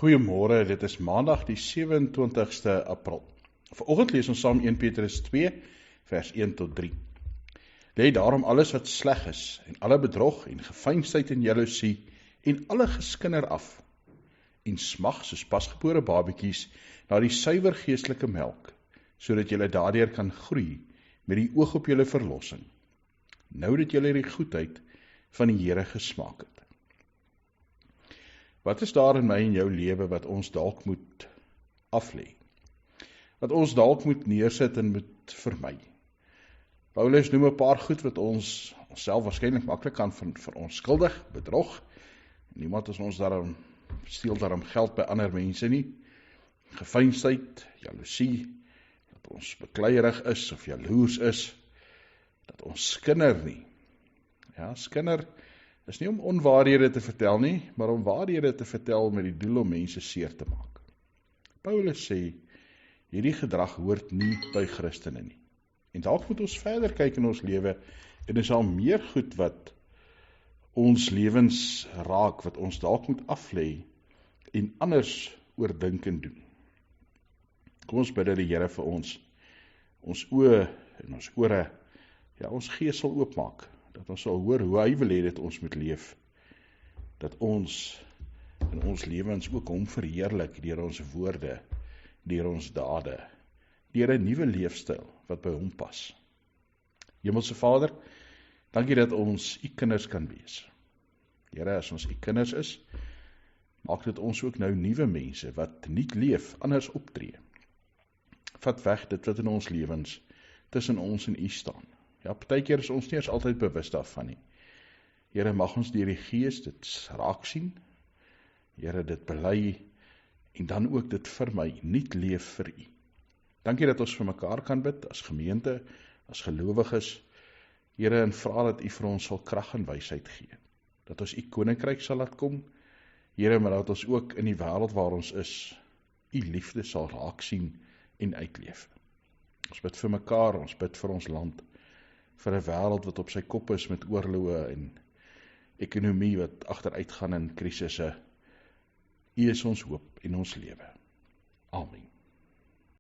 Goeiemôre, dit is maandag die 27ste April. Vanoggend lees ons saam 1 Petrus 2 vers 1 tot 3. Lê daarom alles wat sleg is en alle bedrog en geveinsdheid en jaloesie en alle geskinder af en smag soos pasgebore babatjies na die suiwer geestelike melk, sodat julle daardeur kan groei met die oog op julle verlossing. Nou dat julle die goedheid van die Here gesmaak het. Wat is daar in my en jou lewe wat ons dalk moet aflê? Wat ons dalk moet neersit en moet vermy? Paulus noem 'n paar goed wat ons onsself waarskynlik maklik kan verontskuldig, bedrog. Niemand is ons daarom steel daarom geld by ander mense nie. Geveinsdheid, jaloesie, dat ons bekleierig is of jaloers is, dat ons skinder nie. Ja, skinder is nie om onwaarhede te vertel nie, maar om waarhede te vertel met die doel om mense seer te maak. Paulus sê, hierdie gedrag hoort nie by Christene nie. En dalk moet ons verder kyk in ons lewe, en is al meer goed wat ons lewens raak, wat ons dalk moet aflê, en anders oordink en doen. Kom ons bid dat die Here vir ons oë en ons ore, ja, ons gees sal oopmaak, dat ons sal hoor hoe hy wil hê dat ons moet leef, dat ons in ons lewens ook hom verheerlik deur ons woorde, deur ons dade, deur 'n nuwe leefstyl wat by hom pas. Hemelse Vader, dankie dat ons u kinders kan wees. Here, as ons u kinders is, maak dit ons ook nou nuwe mense wat nuut leef, anders optree. Vat weg dit wat in ons lewens tussen ons en u staan. Ja, partykeer is ons nie eens altyd bewus daarvan nie. Here, mag ons deur die Gees dit raak sien. Here, dit bely en dan ook dit vermy, nuut leef vir u. Dankie dat ons vir mekaar kan bid, as gemeente, as gelowiges. Here, en vra dat u vir ons sal krag en wysheid gee. Dat ons u koninkryk sal laat kom. Here, maar dat ons ook in die wêreld waar ons is, u liefde sal raak sien en uitleef. Ons bid vir mekaar, ons bid vir ons land, vir 'n wêreld wat op sy kop is met oorloë en ekonomie wat agteruitgaan in krisisse. U is ons hoop en ons lewe. Amen.